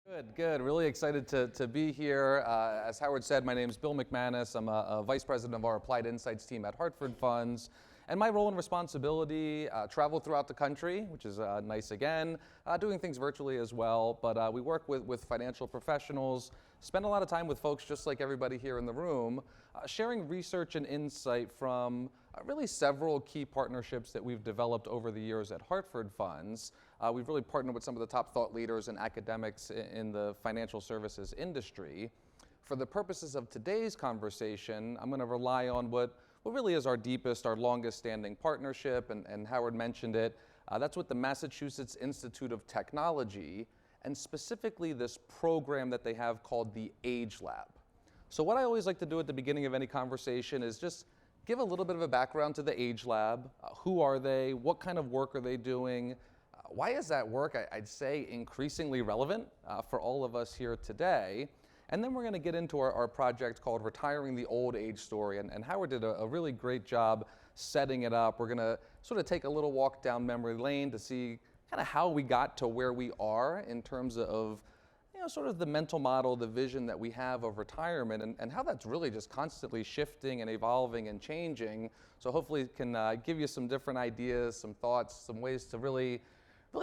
Good, good. Really excited to be here. As Howard said, my name is Bill McManus. I'm a Vice President of our Applied Insights team at Hartford Funds. And my role and responsibility, travel throughout the country, which is nice again, doing things virtually as well. But we work with financial professionals, spend a lot of time with folks just like everybody here in the room, sharing research and insight from really several key partnerships that we've developed over the years at Hartford Funds. We've really partnered with some of the top thought leaders and academics in the financial services industry. For the purposes of today's conversation, I'm going to rely on what really is our deepest, our longest standing partnership, and Howard mentioned it. That's with the Massachusetts Institute of Technology, and specifically this program that they have called the Age Lab. So what I always like to do at the beginning of any conversation is just give a little bit of a background to the Age Lab. Who are they? What kind of work are they doing? Why is that work, I'd say, increasingly relevant for all of us here today? And then we're going to get into our project called Retiring the Old Age Story. And Howard did a really great job setting it up. We're going to sort of take a little walk down memory lane to see kind of how we got to where we are in terms of, sort of the mental model, the vision that we have of retirement, and how that's really just constantly shifting and evolving and changing. So hopefully it can give you some different ideas, some thoughts, some ways to really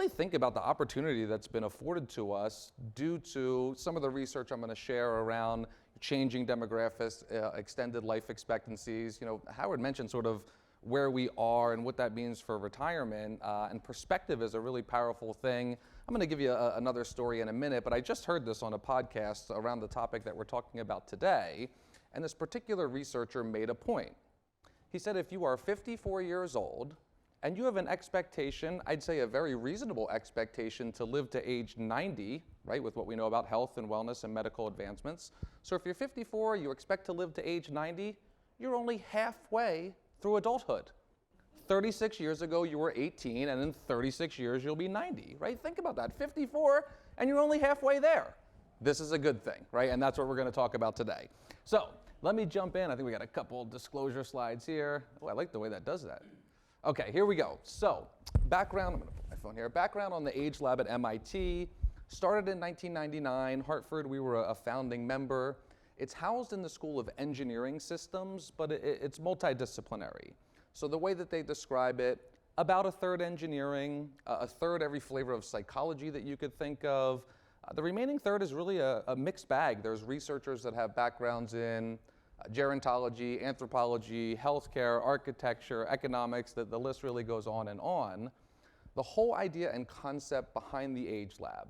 think about the opportunity that's been afforded to us due to some of the research I'm going to share around changing demographics, extended life expectancies. Howard mentioned sort of where we are and what that means for retirement, and perspective is a really powerful thing. I'm going to give you another story in a minute, but I just heard this on a podcast around the topic that we're talking about today, and this particular researcher made a point. He said if you are 54 years old, and you have an expectation, I'd say a very reasonable expectation, to live to age 90, right, with what we know about health and wellness and medical advancements. So if you're 54, you expect to live to age 90, you're only halfway through adulthood. 36 years ago, you were 18, and in 36 years, you'll be 90, right? Think about that, 54, and you're only halfway there. This is a good thing, right? And that's what we're going to talk about today. So let me jump in. I think we got a couple disclosure slides here. Oh, I like the way that does that. Okay, here we go. So, background, I'm going to put my phone here. Background on the Age Lab at MIT. Started in 1999. Hartford, we were a founding member. It's housed in the School of Engineering Systems, but it's multidisciplinary. So the way that they describe it, about a third engineering, a third every flavor of psychology that you could think of. The remaining third is really a mixed bag. There's researchers that have backgrounds in gerontology, anthropology, healthcare, architecture, economics, the list really goes on and on. The whole idea and concept behind the Age Lab: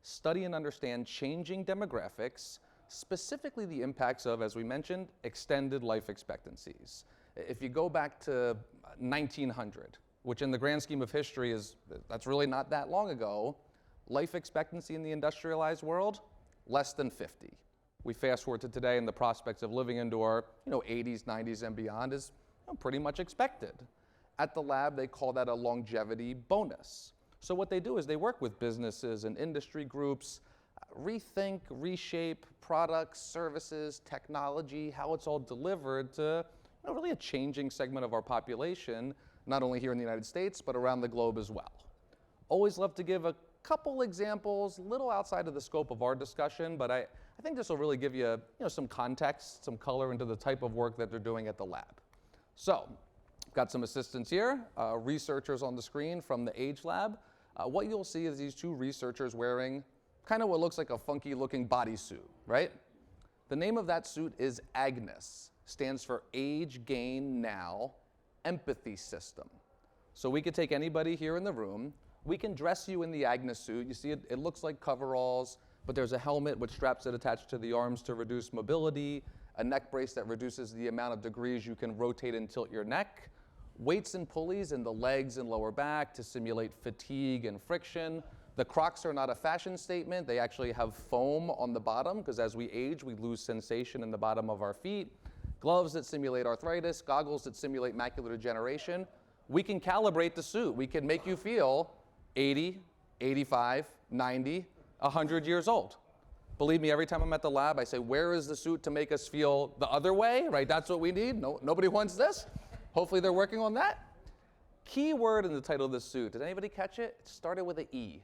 study and understand changing demographics, specifically the impacts of, as we mentioned, extended life expectancies. If you go back to 1900, which in the grand scheme of history that's really not that long ago, life expectancy in the industrialized world, less than 50. We fast forward to today, and the prospects of living into our 80s, 90s, and beyond is pretty much expected. At the lab, they call that a longevity bonus. So what they do is they work with businesses and industry groups, rethink, reshape products, services, technology, how it's all delivered to really a changing segment of our population, not only here in the United States, but around the globe as well. Always love to give a couple examples, little outside of the scope of our discussion, but I think this will really give you, some context, some color into the type of work that they're doing at the lab. So, got some assistants here, researchers on the screen from the Age Lab. What you'll see is these two researchers wearing kind of what looks like a funky looking bodysuit, right? The name of that suit is AGNES, stands for Age Gain Now Empathy System. So we could take anybody here in the room, we can dress you in the AGNES suit. You see it looks like coveralls, but there's a helmet with straps that attach to the arms to reduce mobility, a neck brace that reduces the amount of degrees you can rotate and tilt your neck, weights and pulleys in the legs and lower back to simulate fatigue and friction. The Crocs are not a fashion statement. They actually have foam on the bottom because as we age, we lose sensation in the bottom of our feet. Gloves that simulate arthritis, goggles that simulate macular degeneration. We can calibrate the suit. We can make you feel 80, 85, 90, 100 years old. Believe me, every time I'm at the lab, I say, where is the suit to make us feel the other way, right? That's what we need. No, nobody wants this. Hopefully they're working on that. Key word in the title of this suit. Did anybody catch it? It started with an E.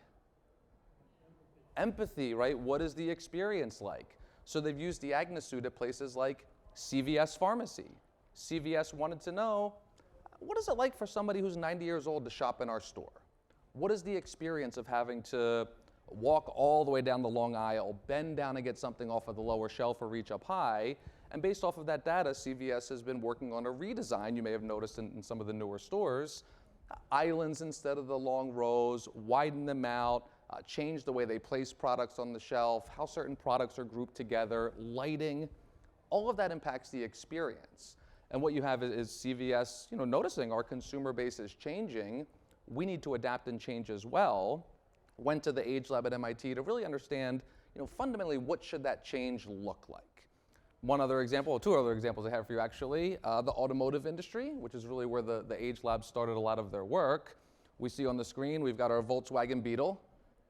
Empathy, right? What is the experience like? So they've used the Agnes suit at places like CVS Pharmacy. CVS wanted to know, what is it like for somebody who's 90 years old to shop in our store? What is the experience of having to walk all the way down the long aisle, bend down and get something off of the lower shelf or reach up high? And based off of that data, CVS has been working on a redesign, you may have noticed in some of the newer stores, islands instead of the long rows, widen them out, change the way they place products on the shelf, how certain products are grouped together, lighting, all of that impacts the experience. And what you have is CVS, noticing our consumer base is changing. We need to adapt and change as well. Went to the Age Lab at MIT to really understand, fundamentally, what should that change look like? One other example, or two other examples I have for you actually, the automotive industry, which is really where the Age Lab started a lot of their work. We see on the screen, we've got our Volkswagen Beetle,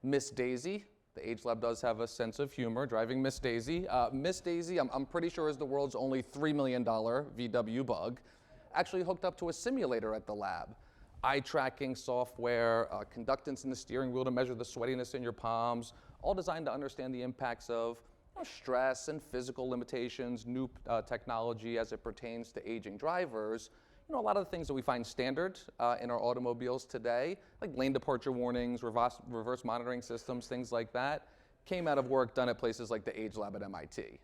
Miss Daisy. The Age Lab does have a sense of humor, driving Miss Daisy. Miss Daisy, I'm pretty sure is the world's only $3 million VW bug, actually hooked up to a simulator at the lab. Eye tracking software, conductance in the steering wheel to measure the sweatiness in your palms, all designed to understand the impacts of stress and physical limitations, new technology as it pertains to aging drivers. A lot of the things that we find standard in our automobiles today, like lane departure warnings, reverse monitoring systems, things like that, came out of work done at places like the Age Lab at MIT.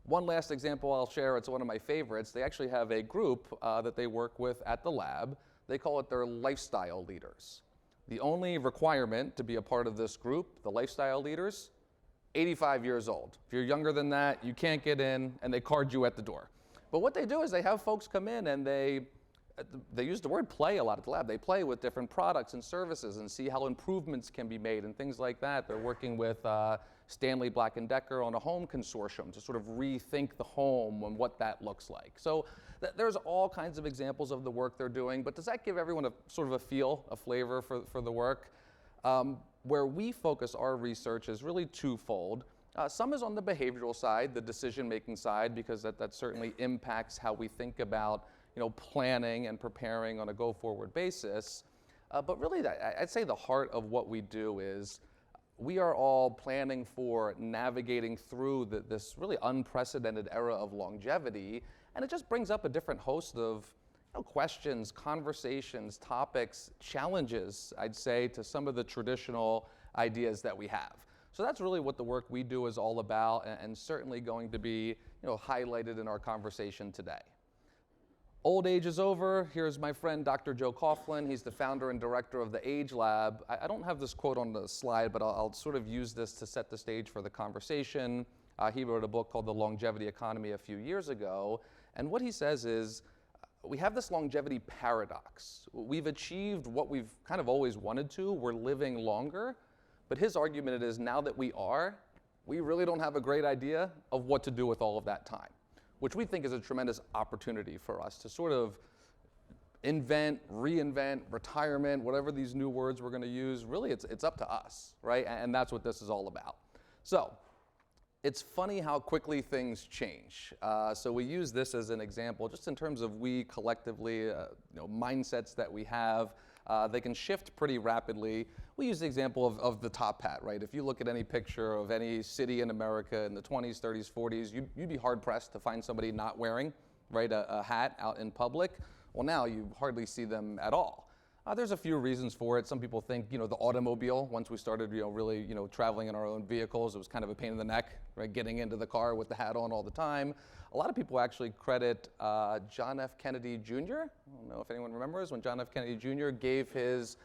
One last example I'll share, it's one of my favorites. They actually have a group that they work with at the lab. They call it their lifestyle leaders. The only requirement to be a part of this group, the lifestyle leaders, 85 years old. If you're younger than that, you can't get in, and they card you at the door. But what they do is they have folks come in and they use the word play a lot at the lab. They play with different products and services and see how improvements can be made and things like that. They're working with Stanley Black & Decker on a home consortium to sort of rethink the home and what that looks like. So there's all kinds of examples of the work they're doing, but does that give everyone a sort of a feel, a flavor for the work? Where we focus our research is really twofold. Some is on the behavioral side, the decision-making side, because that certainly impacts how we think about planning and preparing on a go-forward basis. But really, I'd say the heart of what we do is we are all planning for navigating through this really unprecedented era of longevity, and it just brings up a different host of questions, conversations, topics, challenges, I'd say, to some of the traditional ideas that we have. So that's really what the work we do is all about, and certainly going to be highlighted in our conversation today. Old age is over. Here's my friend, Dr. Joe Coughlin. He's the founder and director of the Age Lab. I don't have this quote on the slide, but I'll sort of use this to set the stage for the conversation. He wrote a book called The Longevity Economy a few years ago. And what he says is, we have this longevity paradox. We've achieved what we've kind of always wanted to. We're living longer. But his argument is, now that we really don't have a great idea of what to do with all of that time, which we think is a tremendous opportunity for us to sort of invent, reinvent, retirement, whatever these new words we're going to use. Really, it's up to us, right? And that's what this is all about. So it's funny how quickly things change. So we use this as an example, just in terms of we collectively, mindsets that we have. They can shift pretty rapidly. We use the example of the top hat, right? If you look at any picture of any city in America in the 20s, 30s, 40s, you'd be hard-pressed to find somebody not wearing, right, a hat out in public. Well, now you hardly see them at all. There's a few reasons for it. Some people think, the automobile, once we started, really, traveling in our own vehicles, it was kind of a pain in the neck, right, getting into the car with the hat on all the time. A lot of people actually credit John F. Kennedy Jr. I don't know if anyone remembers when John F. Kennedy Jr. gave his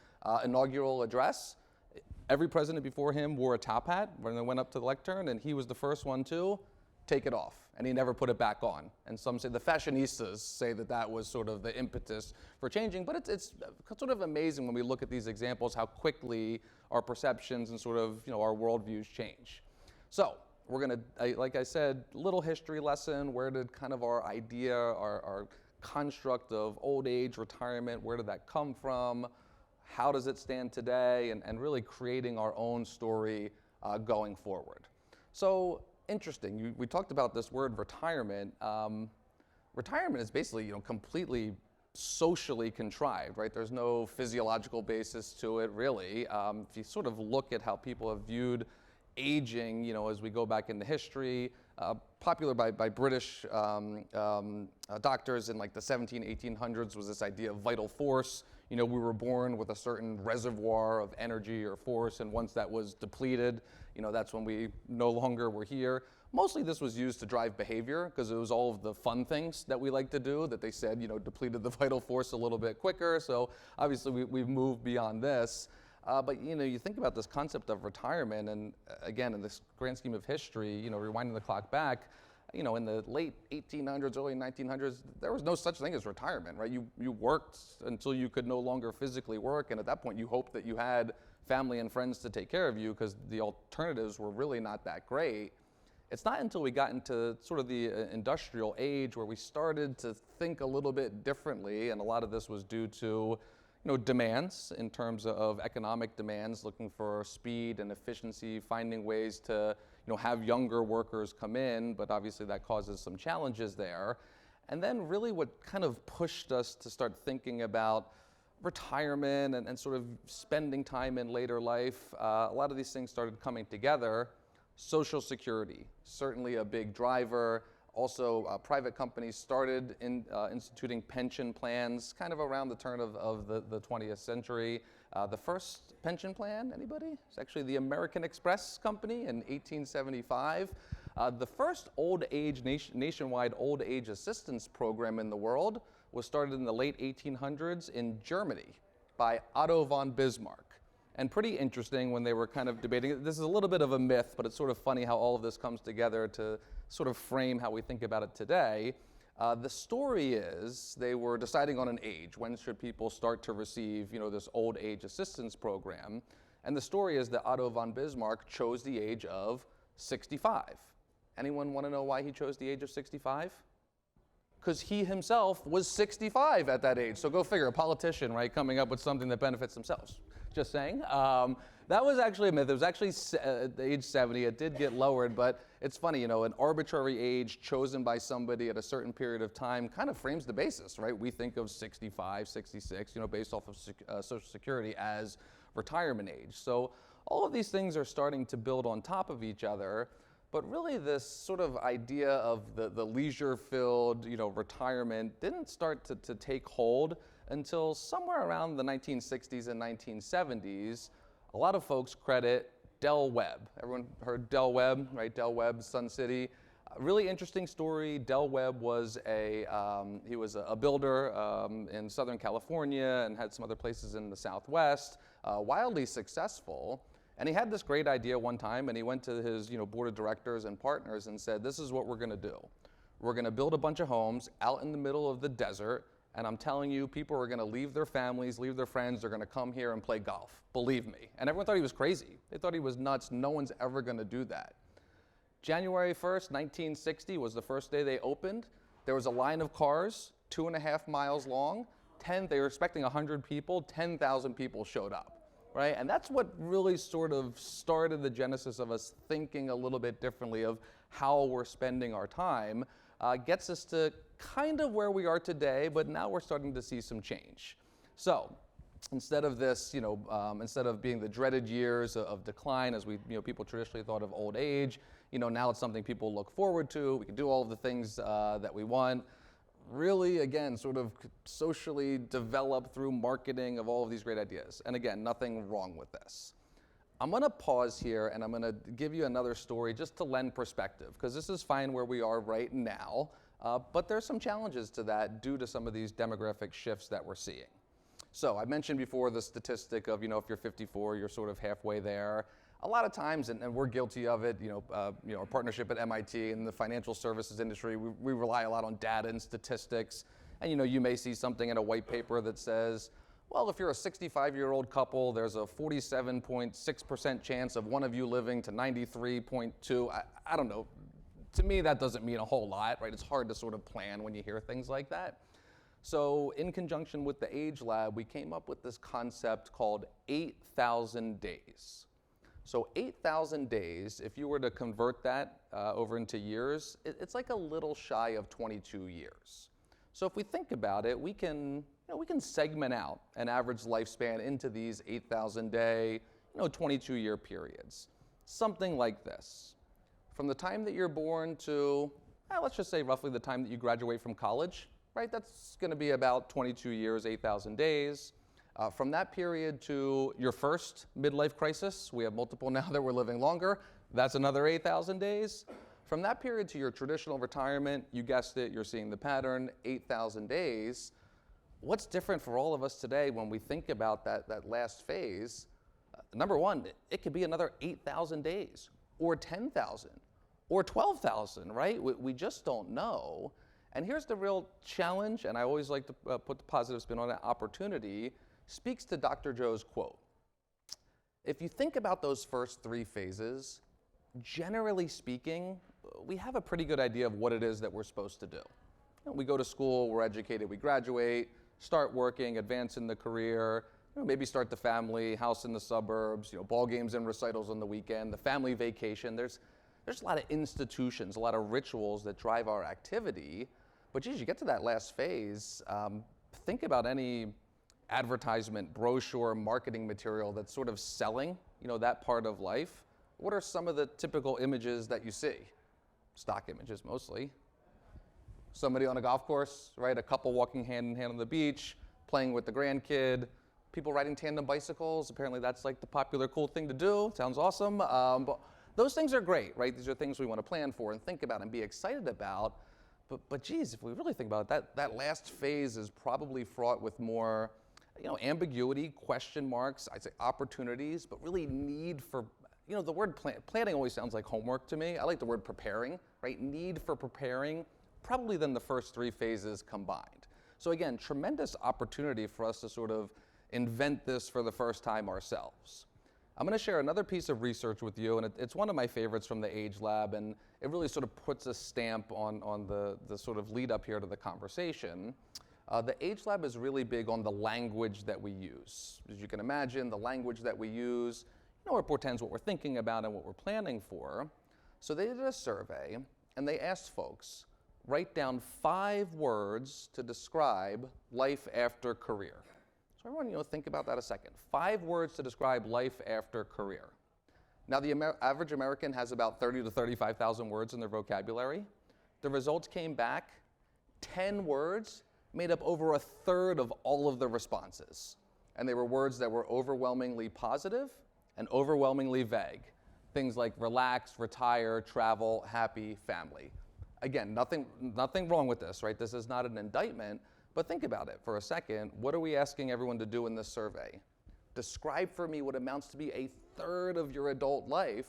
inaugural address. Every president before him wore a top hat when they went up to the lectern, and he was the first one to take it off, and he never put it back on. And some say, the fashionistas say that was sort of the impetus for changing, but it's sort of amazing when we look at these examples how quickly our perceptions and sort of our worldviews change. So we're gonna, like I said, little history lesson. Where did kind of our idea, our construct of old age, retirement, where did that come from? How does it stand today? And really creating our own story going forward. So interesting, we talked about this word retirement. Retirement is basically completely socially contrived, right? There's no physiological basis to it, really. If you sort of look at how people have viewed aging, as we go back into history, popular by British doctors in like the 1800s was this idea of vital force. We were born with a certain reservoir of energy or force, and once that was depleted, that's when we no longer were here. Mostly this was used to drive behavior because it was all of the fun things that we like to do that they said, depleted the vital force a little bit quicker. So obviously we've moved beyond this. But you think about this concept of retirement, and again, in this grand scheme of history, rewinding the clock back, in the late 1800s, early 1900s, there was no such thing as retirement, right? You worked until you could no longer physically work, and at that point you hoped that you had family and friends to take care of you because the alternatives were really not that great. It's not until we got into sort of the industrial age where we started to think a little bit differently, and a lot of this was due to demands in terms of economic demands, looking for speed and efficiency, finding ways to have younger workers come in, but obviously that causes some challenges there. And then really what kind of pushed us to start thinking about retirement and sort of spending time in later life, a lot of these things started coming together. Social Security, certainly a big driver. Also, private companies started instituting pension plans kind of around the turn of the 20th century. The first pension plan, anybody? It's actually the American Express Company in 1875. The first nationwide old age assistance program in the world was started in the late 1800s in Germany by Otto von Bismarck. And pretty interesting when they were kind of debating, this is a little bit of a myth, but it's sort of funny how all of this comes together to sort of frame how we think about it today. The story is they were deciding on an age. When should people start to receive, this old age assistance program? And the story is that Otto von Bismarck chose the age of 65. Anyone want to know why he chose the age of 65? Because he himself was 65 at that age. So go figure, a politician, right, coming up with something that benefits themselves. Just saying. That was actually a myth. It was actually age 70. It did get lowered, but it's funny, an arbitrary age chosen by somebody at a certain period of time kind of frames the basis, right? We think of 65, 66, based off of Social Security as retirement age. So all of these things are starting to build on top of each other, but really this sort of idea of the leisure-filled, retirement didn't start to take hold until somewhere around the 1960s and 1970s. A lot of folks credit Del Webb. Everyone heard Del Webb, right? Del Webb, Sun City. Really interesting story. Del Webb was he was a builder in Southern California and had some other places in the Southwest, wildly successful. And he had this great idea one time, and he went to his board of directors and partners and said, this is what we're going to do. We're going to build a bunch of homes out in the middle of the desert, and I'm telling you, people are going to leave their families, leave their friends, they're going to come here and play golf. Believe me. And everyone thought he was crazy. They thought he was nuts. No one's ever going to do that. January 1st, 1960 was the first day they opened. There was a line of cars, 2.5 miles long. They were expecting 100 people. 10,000 people showed up. Right? And that's what really sort of started the genesis of us thinking a little bit differently of how we're spending our time. Gets us to kind of where we are today, but now we're starting to see some change. So instead of this, instead of being the dreaded years of decline, as people traditionally thought of old age, now it's something people look forward to. We can do all of the things that we want. Really, again, sort of socially developed through marketing of all of these great ideas. And again, nothing wrong with this. I'm going to pause here and I'm going to give you another story just to lend perspective, because this is fine where we are right now, but there's some challenges to that due to some of these demographic shifts that we're seeing. So I mentioned before the statistic of, if you're 54, you're sort of halfway there. A lot of times, and we're guilty of it, our partnership at MIT and the financial services industry, we rely a lot on data and statistics. And you may see something in a white paper that says, well, if you're a 65-year-old couple, there's a 47.6% chance of one of you living to 93.2. I don't know. To me, that doesn't mean a whole lot, right? It's hard to sort of plan when you hear things like that. So in conjunction with the Age Lab, we came up with this concept called 8,000 days. So 8,000 days, if you were to convert that over into years, it's like a little shy of 22 years. So if we think about it, we can segment out an average lifespan into these 8,000 day, 22-year periods. something like this. From the time that you're born to, let's just say roughly the time that you graduate from college, right? That's going to be about 22 years, 8,000 days. From that period to your first midlife crisis, we have multiple now that we're living longer, that's another 8,000 days. From that period to your traditional retirement, you guessed it, you're seeing the pattern, 8,000 days. What's different for all of us today when we think about that last phase? Number one, it could be another 8,000 days, or 10,000, or 12,000, right? We just don't know. And here's the real challenge, and I always like to put the positive spin on it, opportunity, speaks to Dr. Joe's quote. If you think about those first three phases, generally speaking, we have a pretty good idea of what it is that we're supposed to do. We go to school, we're educated, we graduate, start working, advance in the career, maybe start the family, house in the suburbs, ball games and recitals on the weekend, the family vacation. There's a lot of institutions, a lot of rituals that drive our activity. But geez, you get to that last phase, think about any advertisement, brochure, marketing material that's sort of selling, that part of life. What are some of the typical images that you see? Stock images mostly. Somebody on a golf course, right? A couple walking hand in hand on the beach, playing with the grandkid, people riding tandem bicycles. Apparently that's like the popular cool thing to do. Sounds awesome. But those things are great, right? These are things we want to plan for and think about and be excited about. But geez, if we really think about it, that last phase is probably fraught with more, ambiguity, question marks, I'd say opportunities, but really need for, the word planning always sounds like homework to me. I like the word preparing, right? Need for preparing, probably than the first three phases combined. So again, tremendous opportunity for us to sort of invent this for the first time ourselves. I'm going to share another piece of research with you, and it's one of my favorites from the Age Lab, and it really sort of puts a stamp on the sort of lead up here to the conversation. The Age Lab is really big on the language that we use. As you can imagine, the language that we use, it portends what we're thinking about and what we're planning for. So they did a survey, and they asked folks, write down 5 words to describe life after career. So everyone, think about that a second. 5 words to describe life after career. Now, the average American has about 30 to 35,000 words in their vocabulary. The results came back, 10 words made up over a third of all of the responses. And they were words that were overwhelmingly positive and overwhelmingly vague. Things like relax, retire, travel, happy, family. Again, nothing wrong with this, right? This is not an indictment, but think about it for a second. What are we asking everyone to do in this survey? Describe for me what amounts to be a third of your adult life,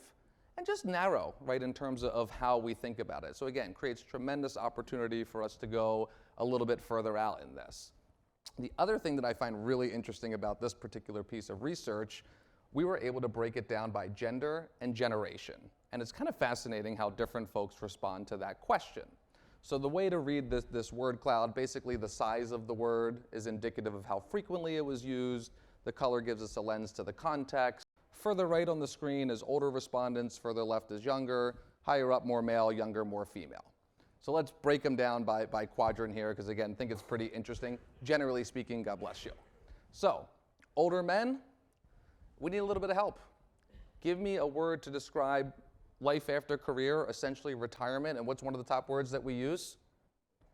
and just narrow, right, in terms of how we think about it. So again, creates tremendous opportunity for us to go a little bit further out in this. The other thing that I find really interesting about this particular piece of research, we were able to break it down by gender and generation. And it's kind of fascinating how different folks respond to that question. So the way to read this word cloud, basically the size of the word is indicative of how frequently it was used. The color gives us a lens to the context. Further right on the screen is older respondents, further left is younger, higher up more male, younger more female. So let's break them down by quadrant here, because again, I think it's pretty interesting. Generally speaking, God bless you. So, older men, we need a little bit of help. Give me a word to describe life after career, essentially retirement, and what's one of the top words that we use?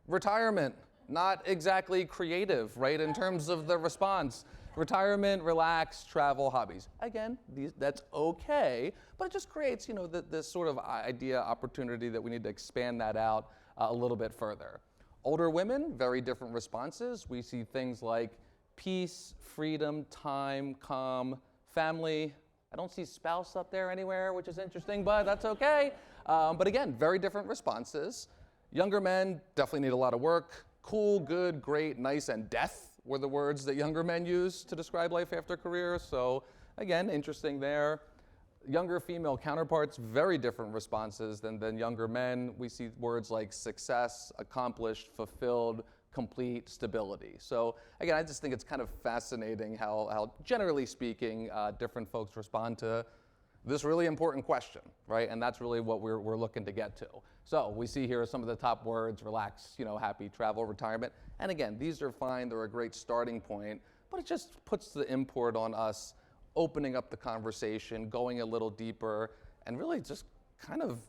Retirement. Not exactly creative, right, in terms of the response. Retirement, relax, travel, hobbies. Again, that's okay, but it just creates, this sort of idea, opportunity that we need to expand that out a little bit further. Older women, very different responses. We see things like peace, freedom, time, calm, family. I don't see spouse up there anywhere, which is interesting, but that's okay. But again, very different responses. Younger men definitely need a lot of work. Cool, good, great, nice, and death were the words that younger men use to describe life after career. So again, interesting there. Younger female counterparts, very different responses than younger men. We see words like success, accomplished, fulfilled, complete, stability. So again, I just think it's kind of fascinating how generally speaking, different folks respond to this really important question, right? And that's really what we're looking to get to. So we see here some of the top words: relax, happy, travel, retirement. And again, these are fine, they're a great starting point, but it just puts the import on us opening up the conversation, going a little deeper, and really just kind of,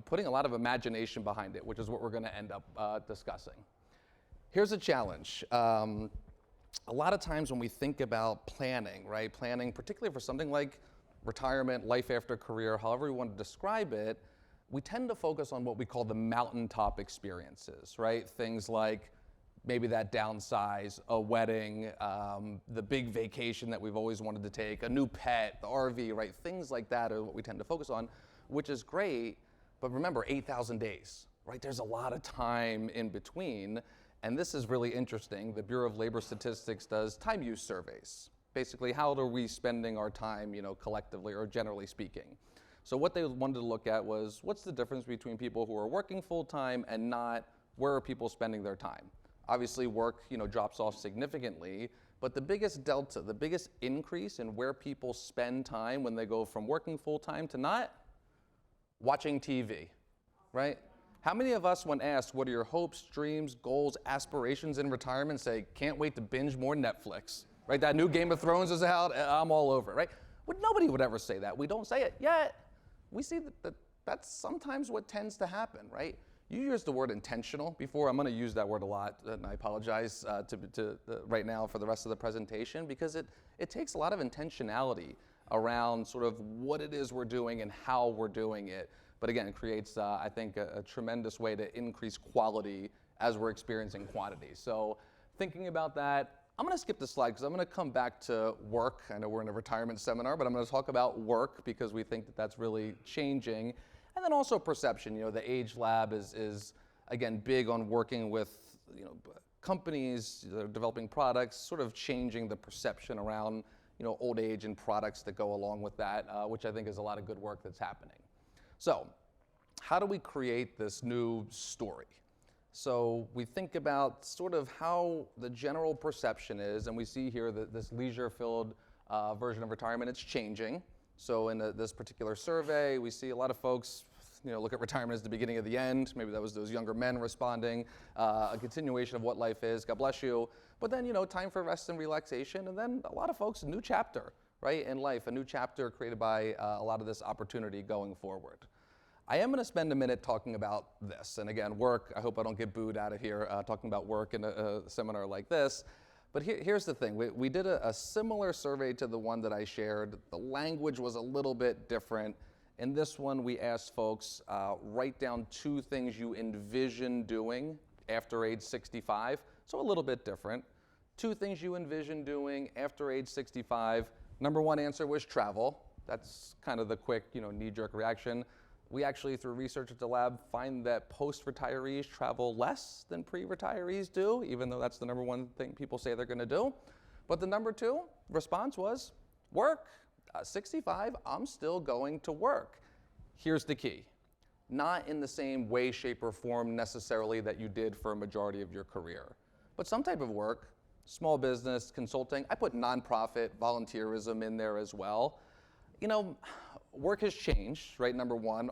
putting a lot of imagination behind it, which is what we're going to end up discussing. Here's a challenge. A lot of times when we think about planning, right? Planning, particularly for something like retirement, life after career, however we want to describe it, we tend to focus on what we call the mountaintop experiences, right? Things like maybe that downsize, a wedding, the big vacation that we've always wanted to take, a new pet, the RV, right? Things like that are what we tend to focus on, which is great, but remember, 8,000 days, right? There's a lot of time in between, and this is really interesting. The Bureau of Labor Statistics does time use surveys. Basically, how are we spending our time, collectively or generally speaking? So what they wanted to look at was, what's the difference between people who are working full-time and not? Where are people spending their time? Obviously, work, drops off significantly, but the biggest delta, the biggest increase in where people spend time when they go from working full-time to not? Watching TV, right? How many of us, when asked, what are your hopes, dreams, goals, aspirations in retirement, say, can't wait to binge more Netflix, right? That new Game of Thrones is out, I'm all over it, right? Nobody would ever say that. We don't say it yet. We see that that's sometimes what tends to happen, right? You used the word intentional before. I'm going to use that word a lot, and I apologize right now for the rest of the presentation, because it takes a lot of intentionality around sort of what it is we're doing and how we're doing it. But again, it creates, I think, a tremendous way to increase quality as we're experiencing quantity. So thinking about that, I'm going to skip this slide because I'm going to come back to work. I know we're in a retirement seminar, but I'm going to talk about work because we think that that's really changing. And then also perception. The Age Lab is again, big on working with, companies that are developing products, sort of changing the perception around, old age and products that go along with that, which I think is a lot of good work that's happening. So how do we create this new story? So we think about sort of how the general perception is, and we see here that this leisure-filled version of retirement, it's changing. So in this particular survey, we see a lot of folks, look at retirement as the beginning of the end. Maybe that was those younger men responding, a continuation of what life is, God bless you. But then, time for rest and relaxation, and then a lot of folks, a new chapter, right, in life, a new chapter created by a lot of this opportunity going forward. I am going to spend a minute talking about this. And again, work, I hope I don't get booed out of here talking about work in a seminar like this. But here's the thing. We did a similar survey to the one that I shared. The language was a little bit different. In this one, we asked folks, write down 2 things you envision doing after age 65. So a little bit different. 2 things you envision doing after age 65. Number 1 answer was travel. That's kind of the quick, knee-jerk reaction. We actually, through research at the lab, find that post-retirees travel less than pre-retirees do, even though that's the number 1 thing people say they're going to do. But the number 2 response was work. 65, I'm still going to work. Here's the key. Not in the same way, shape, or form necessarily that you did for a majority of your career, but some type of work, small business, consulting. I put nonprofit, volunteerism in there as well. Work has changed, right? Number 1,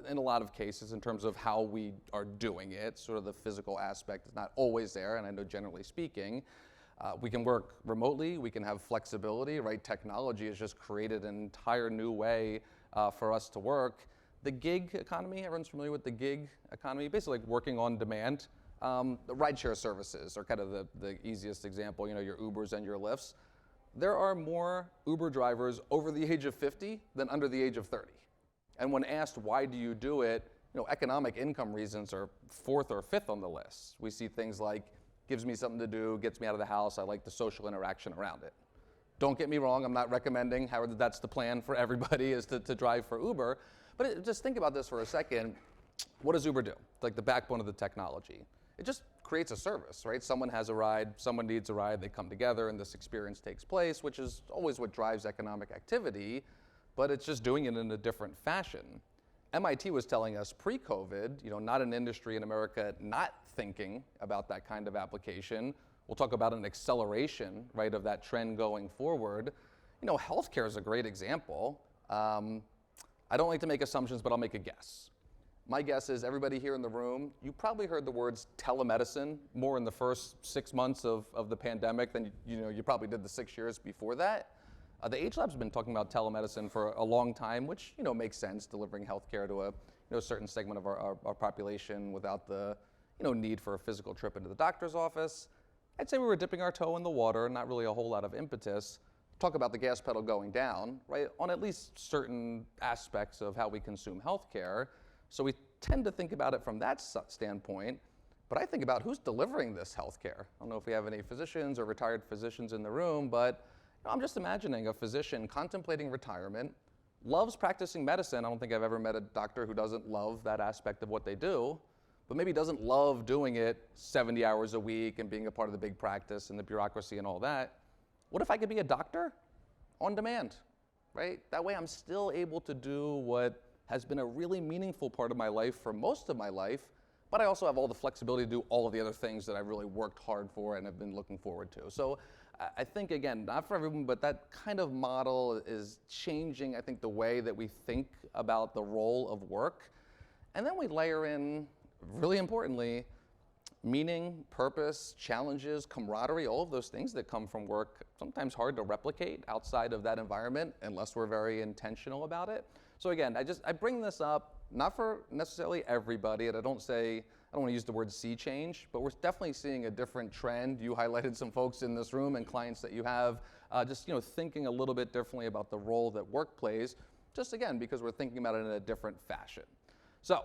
in a lot of cases in terms of how we are doing it. Sort of the physical aspect is not always there, and I know generally speaking, we can work remotely, we can have flexibility, right? Technology has just created an entire new way for us to work. The gig economy, everyone's familiar with the gig economy, basically like working on demand. The rideshare services are kind of the easiest example, your Ubers and your Lyfts. There are more Uber drivers over the age of 50 than under the age of 30. And when asked, why do you do it? Economic income reasons are 4th or 5th on the list. We see things like, gives me something to do, gets me out of the house, I like the social interaction around it. Don't get me wrong, I'm not recommending, however, that's the plan for everybody is to drive for Uber. But just think about this for a second. What does Uber do? It's like the backbone of the technology. It just creates a service, right? Someone has a ride, someone needs a ride, they come together and this experience takes place, which is always what drives economic activity, but it's just doing it in a different fashion. MIT was telling us pre-COVID, not an industry in America not thinking about that kind of application. We'll talk about an acceleration, right, of that trend going forward. Healthcare is a great example. I don't like to make assumptions, but I'll make a guess. My guess is everybody here in the room, you probably heard the words telemedicine more in the first 6 months of the pandemic than you probably did the 6 years before that. The Age Lab's been talking about telemedicine for a long time, which makes sense, delivering healthcare to a certain segment of our population without the need for a physical trip into the doctor's office. I'd say we were dipping our toe in the water, not really a whole lot of impetus. Talk about the gas pedal going down, right, on at least certain aspects of how we consume healthcare. So we tend to think about it from that standpoint, but I think about who's delivering this healthcare. I don't know if we have any physicians or retired physicians in the room, but I'm just imagining a physician contemplating retirement, loves practicing medicine. I don't think I've ever met a doctor who doesn't love that aspect of what they do, but maybe doesn't love doing it 70 hours a week and being a part of the big practice and the bureaucracy and all that. What if I could be a doctor on demand, right? That way I'm still able to do what has been a really meaningful part of my life for most of my life, but I also have all the flexibility to do all of the other things that I've really worked hard for and have been looking forward to. So I think, again, not for everyone, but that kind of model is changing, I think, the way that we think about the role of work. And then we layer in, really importantly, meaning, purpose, challenges, camaraderie, all of those things that come from work, sometimes hard to replicate outside of that environment unless we're very intentional about it. So again, I bring this up, not for necessarily everybody, and I don't want to use the word sea change, but we're definitely seeing a different trend. You highlighted some folks in this room and clients that you have, just thinking a little bit differently about the role that work plays, just again, because we're thinking about it in a different fashion. So,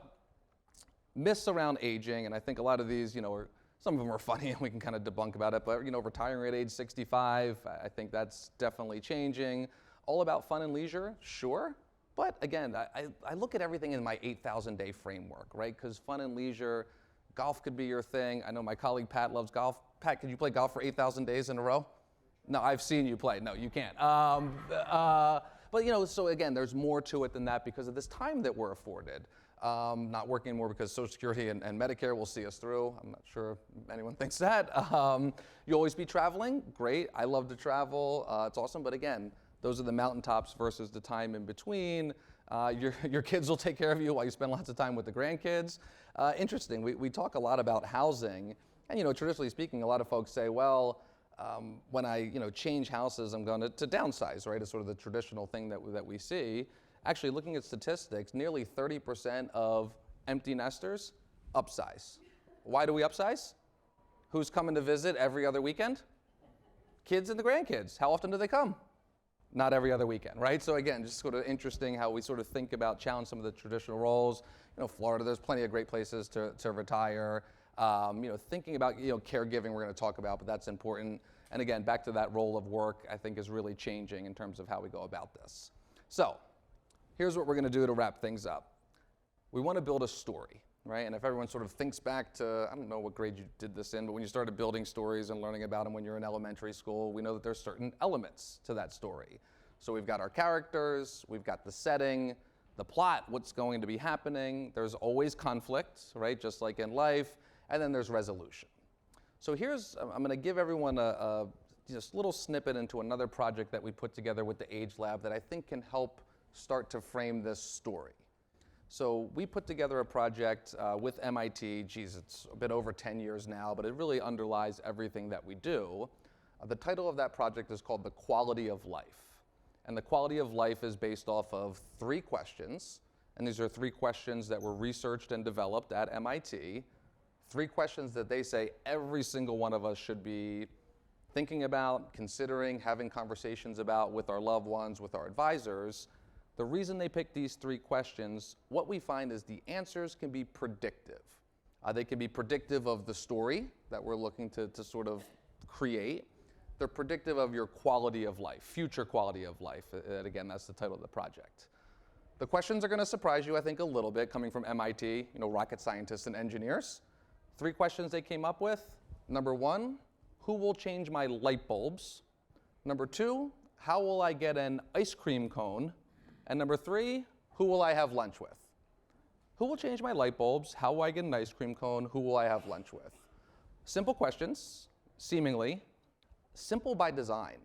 myths around aging, and I think a lot of these, some of them are funny and we can kind of debunk about it, but retiring at age 65, I think that's definitely changing. All about fun and leisure, sure. But again, I look at everything in my 8,000-day framework, right? Because fun and leisure, golf could be your thing. I know my colleague Pat loves golf. Pat, could you play golf for 8,000 days in a row? No, I've seen you play. No, you can't. But so again, there's more to it than that because of this time that we're afforded. Not working anymore because Social Security and Medicare will see us through. I'm not sure if anyone thinks that. You'll always be traveling. Great. I love to travel. It's awesome. But again, those are the mountaintops versus the time in between. Your kids will take care of you while you spend lots of time with the grandkids. Interesting, we talk a lot about housing, and traditionally speaking, a lot of folks say, well, when I change houses, I'm going to downsize, right? It's sort of the traditional thing that we see. Actually, looking at statistics, nearly 30% of empty nesters upsize. Why do we upsize? Who's coming to visit every other weekend? Kids and the grandkids. How often do they come? Not every other weekend, right? So again, just sort of interesting how we sort of think about, challenge some of the traditional roles. Florida, there's plenty of great places to retire. Thinking about, caregiving we're going to talk about, but that's important. And again, back to that role of work, I think is really changing in terms of how we go about this. So here's what we're going to do to wrap things up. We want to build a story, right? And if everyone sort of thinks back to, I don't know what grade you did this in, but when you started building stories and learning about them when you're in elementary school, we know that there's certain elements to that story. So we've got our characters, we've got the setting, the plot, what's going to be happening. There's always conflict, right? Just like in life. And then there's resolution. So I'm going to give everyone a just little snippet into another project that we put together with the Age Lab that I think can help start to frame this story. So we put together a project with MIT, it's been over 10 years now, but it really underlies everything that we do. The title of that project is called The Quality of Life. And the quality of life is based off of 3 questions. And these are 3 questions that were researched and developed at MIT. 3 questions that they say every single one of us should be thinking about, considering, having conversations about with our loved ones, with our advisors. The reason they picked these 3 questions, what we find is the answers can be predictive. They can be predictive of the story that we're looking to sort of create. They're predictive of your quality of life, future quality of life. And again, that's the title of the project. The questions are going to surprise you, I think, a little bit, coming from MIT, rocket scientists and engineers. 3 questions they came up with. Number 1, who will change my light bulbs? Number 2, how will I get an ice cream cone? And number 3, who will I have lunch with? Who will change my light bulbs? How will I get an ice cream cone? Who will I have lunch with? Simple questions, seemingly. Simple by design.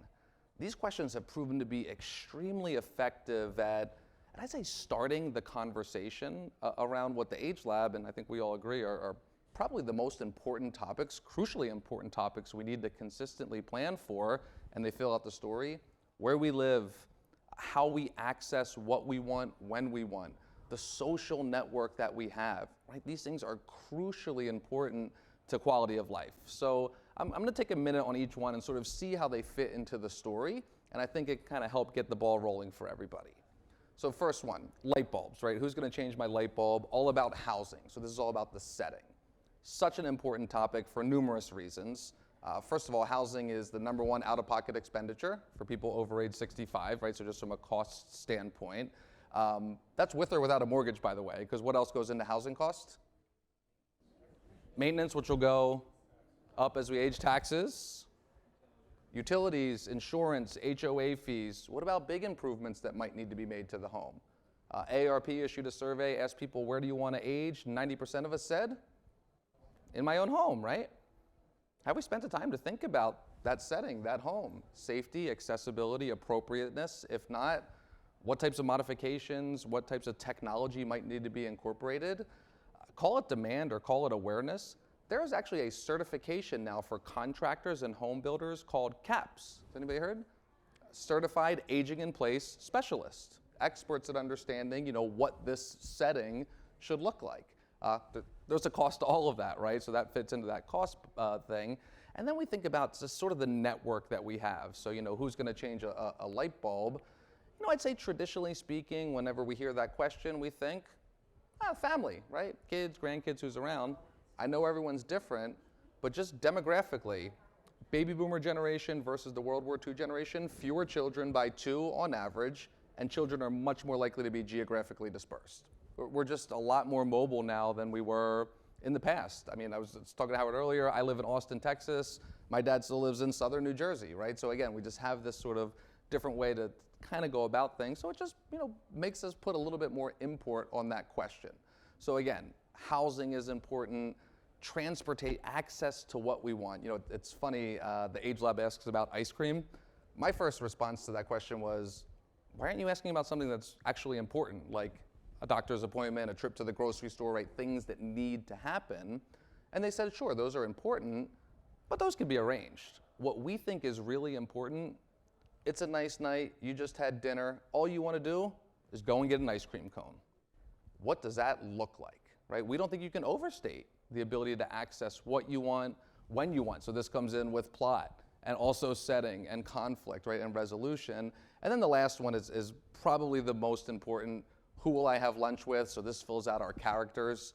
These questions have proven to be extremely effective at, I'd say, starting the conversation around what the Age Lab, and I think we all agree, are probably the most important topics, crucially important topics we need to consistently plan for, and they fill out the story. where we live, how we access what we want, when we want, the social network that we have, right? These things are crucially important to quality of life. So I'm going to take a minute on each one and sort of see how they fit into the story, and I think it kind of helped get the ball rolling for everybody. So first one, light bulbs, right? Who's going to change my light bulb? All about housing. So this is all about the setting. Such an important topic for numerous reasons. First of all, housing is the #1 out-of-pocket expenditure for people over age 65, right? So just from a cost standpoint. That's with or without a mortgage, by the way, because what else goes into housing costs? Maintenance, which will go up as we age, taxes, utilities, insurance, HOA fees. What about big improvements that might need to be made to the home? AARP issued a survey, asked people, where do you want to age? 90% of us said, in my own home, right? Have we spent the time to think about that setting, that home? Safety, accessibility, appropriateness. If not, what types of modifications, what types of technology might need to be incorporated? Call it demand or call it awareness. There is actually a certification now for contractors and home builders called CAPS. Has anybody heard? Certified Aging in Place Specialist. Experts at understanding, what this setting should look like. There's a cost to all of that, right? So that fits into that cost thing. And then we think about just sort of the network that we have. So, who's going to change a light bulb? I'd say traditionally speaking, whenever we hear that question, we think, family, right? Kids, grandkids, who's around. I know everyone's different, but just demographically, baby boomer generation versus the World War II generation, fewer children by 2 on average, and children are much more likely to be geographically dispersed. We're just a lot more mobile now than we were in the past. I mean, I was talking to Howard earlier, I live in Austin, Texas. My dad still lives in southern New Jersey, right? So again, we just have this sort of different way to kind of go about things. So it just, makes us put a little bit more import on that question. So again, housing is important, access to what we want. It's funny, the Age Lab asks about ice cream. My first response to that question was, why aren't you asking about something that's actually important, like a doctor's appointment, a trip to the grocery store, right? Things that need to happen. And they said, sure, those are important, but those can be arranged. What we think is really important, it's a nice night, you just had dinner, all you want to do is go and get an ice cream cone. What does that look like, right? We don't think you can overstate the ability to access what you want, when you want. So this comes in with plot and also setting and conflict, right, and resolution. And then the last one is probably the most important. Who will I have lunch with? So this fills out our characters.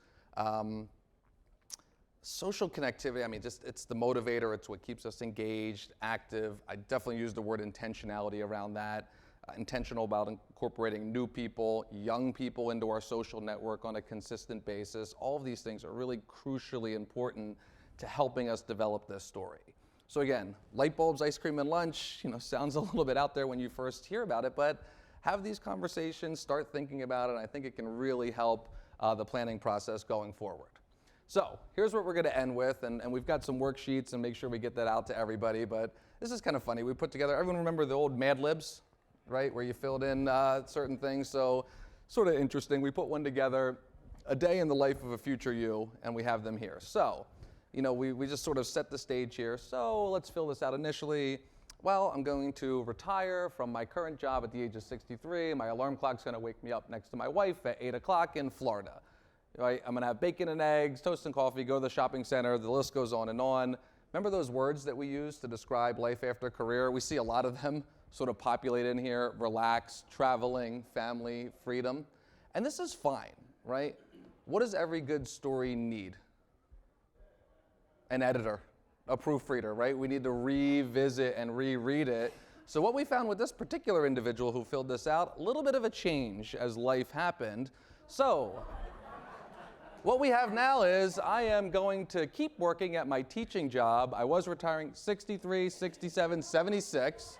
Social connectivity, it's the motivator. It's what keeps us engaged, active. I definitely use the word intentionality around that. Intentional about incorporating new people, young people into our social network on a consistent basis. All of these things are really crucially important to helping us develop this story. So again, light bulbs, ice cream, and lunch, sounds a little bit out there when you first hear about it, but have these conversations, start thinking about it, and I think it can really help the planning process going forward. So here's what we're going to end with, and we've got some worksheets and make sure we get that out to everybody, but this is kind of funny. We put together, everyone remember the old Mad Libs, right, where you filled in certain things, so sort of interesting. We put one together, a day in the life of a future you, and we have them here. So, we just sort of set the stage here. So let's fill this out initially. Well, I'm going to retire from my current job at the age of 63. My alarm clock's going to wake me up next to my wife at 8 o'clock in Florida. Right? I'm going to have bacon and eggs, toast and coffee, go to the shopping center. The list goes on and on. Remember those words that we use to describe life after career? We see a lot of them sort of populate in here: relax, traveling, family, freedom. And this is fine, right? What does every good story need? An editor, a proofreader, right? We need to revisit and reread it. So what we found with this particular individual who filled this out, a little bit of a change as life happened. So what we have now is I am going to keep working at my teaching job. I was retiring 63, 67, 76.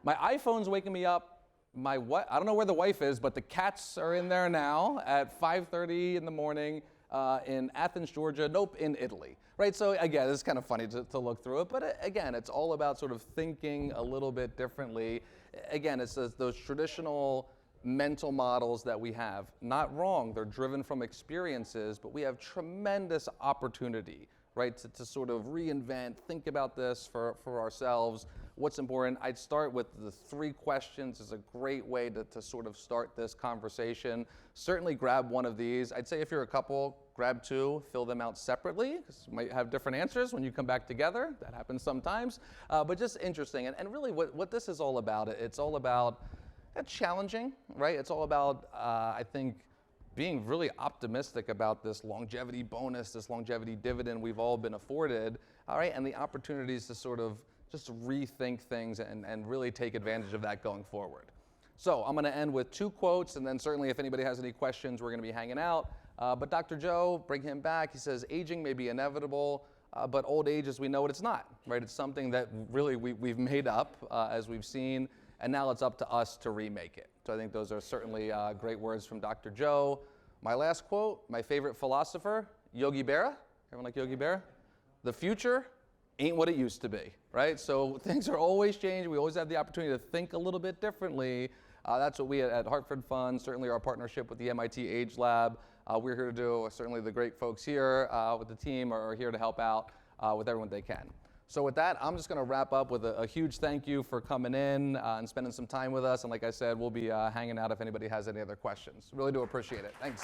My iPhone's waking me up. I don't know where the wife is, but the cats are in there now at 5:30 in the morning in Athens, Georgia. Nope, in Italy. Right, so again, it's kind of funny to look through it, but again, it's all about sort of thinking a little bit differently. Again, it's those traditional mental models that we have. Not wrong, they're driven from experiences, but we have tremendous opportunity, right, to sort of reinvent, think about this for ourselves. what's important. I'd start with the 3 questions is a great way to sort of start this conversation. Certainly grab one of these. I'd say if you're a couple, grab 2, fill them out separately, because you might have different answers when you come back together. That happens sometimes, but just interesting. And really what this is all about, it's all about challenging, right? It's all about, I think, being really optimistic about this longevity bonus, this longevity dividend we've all been afforded, all right, and the opportunities to sort of just rethink things and really take advantage of that going forward. So I'm gonna end with 2 quotes, and then certainly if anybody has any questions, we're gonna be hanging out. But Dr. Joe, bring him back. He says, aging may be inevitable, but old age as we know it, it's not, right? It's something that really we've made up, as we've seen, and now it's up to us to remake it. So I think those are certainly great words from Dr. Joe. My last quote, my favorite philosopher, Yogi Berra. Everyone like Yogi Berra? The future ain't what it used to be, right? So things are always changing. We always have the opportunity to think a little bit differently. That's what we at Hartford Funds, certainly our partnership with the MIT Age Lab, we're here to do. Certainly the great folks here with the team are here to help out with everyone they can. So with that, I'm just going to wrap up with a huge thank you for coming in and spending some time with us. And like I said, we'll be hanging out if anybody has any other questions. Really do appreciate it. Thanks.